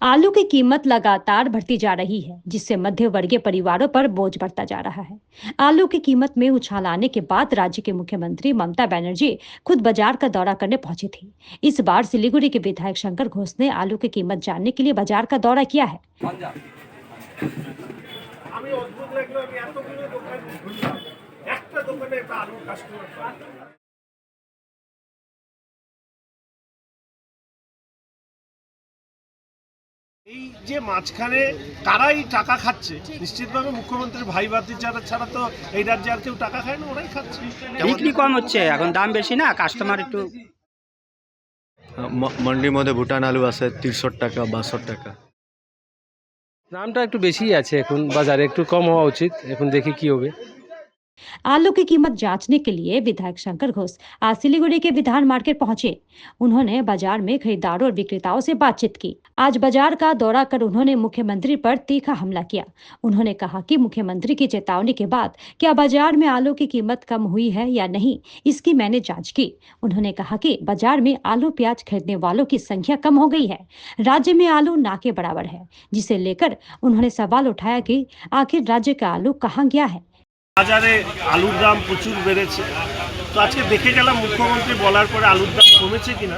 आलू की कीमत लगातार बढ़ती जा रही है, जिससे मध्य वर्गीय परिवारों पर बोझ बढ़ता जा रहा है। आलू की कीमत में उछाल आने के बाद राज्य के मुख्यमंत्री ममता बनर्जी खुद बाजार का दौरा करने पहुंची थी। इस बार सिलीगुड़ी के विधायक शंकर घोष ने आलू की कीमत जानने के लिए बाजार का दौरा किया है। এই যে মাঝখানে কারাই টাকা খাচ্ছে, নিশ্চিতভাবে মুখ্যমন্ত্রীর ভাই ভাতি ছাড়া তো এই রাজ্যে আর কেউ টাকা খায় না, ওরাই খাচ্ছে। বিক্রি কম হচ্ছে, এখন দাম বেশি না, কাস্টমার একটু মন্ডির মধ্যে ভুটান আলু আছে 63 টাকা 62 টাকা। দামটা একটু বেশি আছে, এখন বাজারে একটু কম হওয়া উচিত, এখন দেখি কি হবে। आलू की कीमत जांचने के लिए विधायक शंकर घोष आज सिलीगुड़ी के विधान मार्केट पहुंचे। उन्होंने बाजार में खरीदारों और विक्रेताओं से बातचीत की। आज बाजार का दौरा कर उन्होंने मुख्यमंत्री पर तीखा हमला किया। उन्होंने कहा कि मुख्यमंत्री की चेतावनी के बाद क्या बाजार में आलू की कीमत कम हुई है या नहीं, इसकी मैंने जांच की। उन्होंने कहा कि बाजार में आलू प्याज खरीदने वालों की संख्या कम हो गई है। राज्य में आलू ना के बराबर है, जिसे लेकर उन्होंने सवाल उठाया कि आखिर राज्य का आलू कहाँ गया है। বাজারে আলুর দাম প্রচুর বেড়েছে। তো আজকে দেখে গেলাম মুখ্যমন্ত্রী বলার পরে আলুর দাম কমেছে কিনা।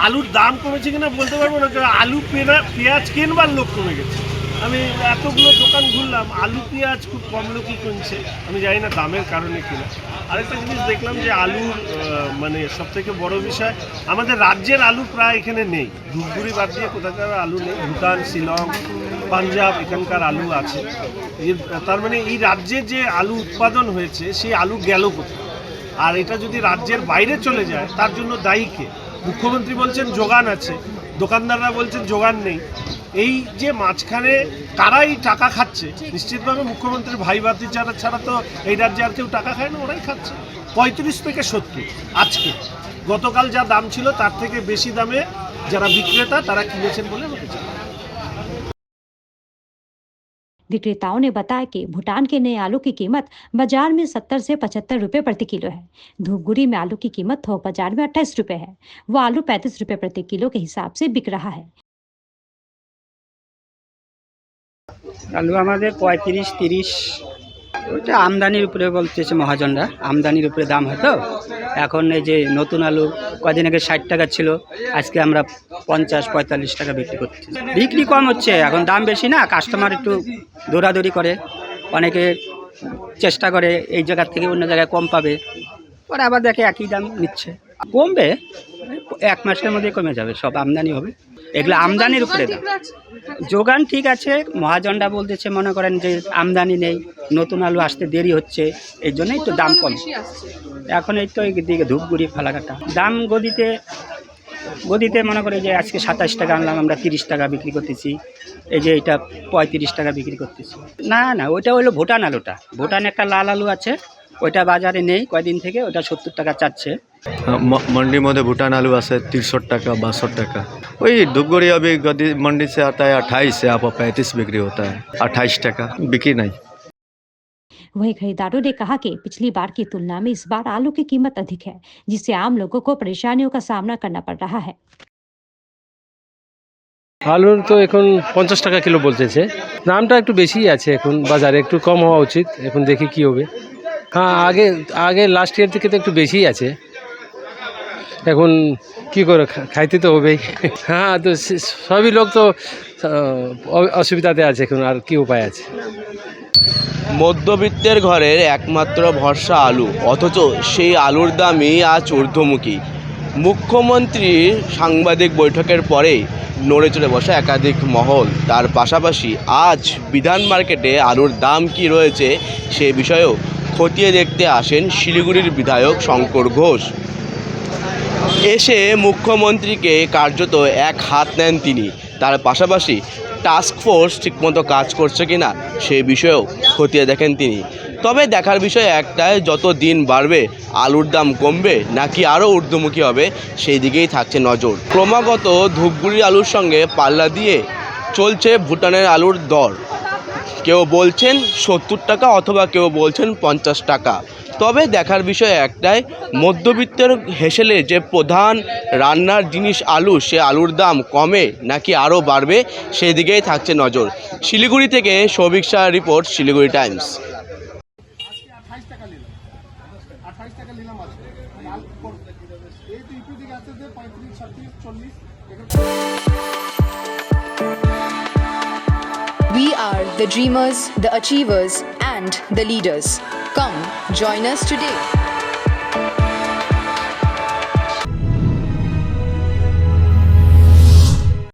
আলুর দাম কমেছে কিনা বলতে পারবো না, কারণ আলু পেঁয়াজ কেনবার লোক কমে গেছে। আমি এতগুলো দোকান ঘুরলাম, আলু পেঁয়াজ খুব কম লোকই কিনছে। আমি জানি না দামের কারণে কিনা। আরেকটা জিনিস দেখলাম যে আলুর মানে সবথেকে বড় বিষয়, আমাদের রাজ্যের আলু প্রায় এখানে নেই। ধূপগুড়ি বাদ দিয়ে কোথাকার আলু নেই। ভুটান, শিলং, পাঞ্জাব এখানকার আলু আছে। তার মানে এই রাজ্যে যে আলু উৎপাদন হয়েছে সেই আলু গেল কোথায়? আর এটা যদি রাজ্যের বাইরে চলে যায় তার জন্য দায়ী কে? মুখ্যমন্ত্রী বলছেন যোগান আছে, দোকানদাররা বলছেন যোগান নেই। এই যে মাঝখানে কারাই টাকা খাচ্ছে, নিশ্চিতভাবে মুখ্যমন্ত্রীর ভাই ভাতি ছাড়া তো এই রাজ্যে আর কেউ টাকা খায় না, ওরাই খাচ্ছে। 35 থেকে 70 আজকে, গতকাল যা দাম ছিল তার থেকে বেশি দামে যারা বিক্রেতা তারা কিনেছেন বলে আমাকে জানায়। विक्रेताओं ने बताया कि भूटान के नए आलू की कीमत बाजार में 70 से 75 रुपए प्रति किलो है। धूपगुड़ी में आलू की कीमत थोक बाजार में 28 रुपए है। वो आलू 35 रुपए प्रति किलो के हिसाब से बिक रहा है। আলু আমাদের 35-30, ওইটা আমদানির উপরে বলতেছে মহাজনরা, আমদানির উপরে দাম হয়তো। এখন এই যে নতুন আলু কদিন আগে 60 টাকা ছিল, আজকে আমরা 50-45 টাকা বিক্রি করছি। বিক্রি কম হচ্ছে, এখন দাম বেশি না, কাস্টমার একটু দৌড়াদৌড়ি করে, অনেকে চেষ্টা করে এই জায়গার থেকে অন্য জায়গায় কম পাবে, পরে আবার দেখে একই দাম নিচ্ছে। কমবে, 1 মাসের মধ্যে কমে যাবে, সব আমদানি হবে। এগুলো আমদানির উপরে দাম। যোগান ঠিক আছে, মহাজনরা বলতেছে মনে করেন যে আমদানি নেই, নতুন আলু আসতে দেরি হচ্ছে, এই জন্যই তো দাম কম। এখন এই তো এইদিকে ধূপগুড়ি ফালাকাটা দাম গদিতে মনে করে যে আজকে 27 টাকা আনলাম, আমরা 30 টাকা বিক্রি করতেছি। এই যে এটা 35 টাকা বিক্রি করতেছি। না ওইটা হলো ভুটান আলুটা। ভুটান একটা লাল আলু আছে, ওইটা বাজারে নেই কয়দিন থেকে, ওটা 70 টাকা চাচ্ছে। मंडी में भूटान आलू আছে 63 টাকা 62 টাকা। वही धूपगढ़ी अभी गद्दी मंडी से आता है 28 से आप 35 बिक्री होता है, 28 টাকা बिक्री नहीं। वहीं खरीदारों ने कहा कि पिछली बार की तुलना में इस बार आलू की कीमत अधिक है, जिससे आम लोगों को परेशानियों का सामना करना पड़ रहा है। আলুর তো এখন 50 টাকা কিলো বলতেছে, দামটা একটু বেশি আছে, এখন বাজারে একটু কম হওয়া উচিত, এখন দেখি কি হবে। হ্যাঁ, আগে লাস্ট ইয়ার থেকে তো একটু বেশি আছে, এখন কি করে খাইতে তো হবেই। হ্যাঁ, তো সবই লোক তো অসুবিধাতে আছে, এখন আর কি উপায় আছে। মধ্যবিত্তের ঘরের একমাত্র ভরসা আলু, অথচ সেই আলুর দামই আজ ঊর্ধ্বমুখী। মুখ্যমন্ত্রীর সাংবাদিক বৈঠকের পরেই নড়ে চড়ে বসা একাধিক মহল। তার পাশাপাশি আজ বিধান মার্কেটে আলুর দাম কি রয়েছে সে বিষয়েও খতিয়ে দেখতে আসেন শিলিগুড়ির বিধায়ক শঙ্কর ঘোষ। এসে মুখ্যমন্ত্রীকে কার্যত এক হাত নেন তিনি। তার পাশাপাশি টাস্ক ফোর্স ঠিকমতো কাজ করছে কিনা সেই বিষয়েও খতিয়ে দেখেন তিনি। তবে দেখার বিষয় একটাই, যত দিন বাড়বে আলুর দাম কমবে নাকি আরও ঊর্ধ্বমুখী হবে সেই দিকেই থাকছে নজর। ক্রমাগত ধূপগুড়ির আলুর সঙ্গে পাল্লা দিয়ে চলছে ভুটানের আলুর দর। কেউ বলছেন 70 টাকা অথবা কেউ বলছেন 50 টাকা। তবে দেখার বিষয় একটাই, মধ্যবিত্তের হেসেলে যে প্রধান রান্নার জিনিস আলু, সে আলুর দাম কমে নাকি আরও বাড়বে সেই দিকেই থাকছে নজর। শিলিগুড়ি থেকে Souvik Shah report, Siliguri Times. We are the dreamers, the achievers, and the leaders. Come, join us today.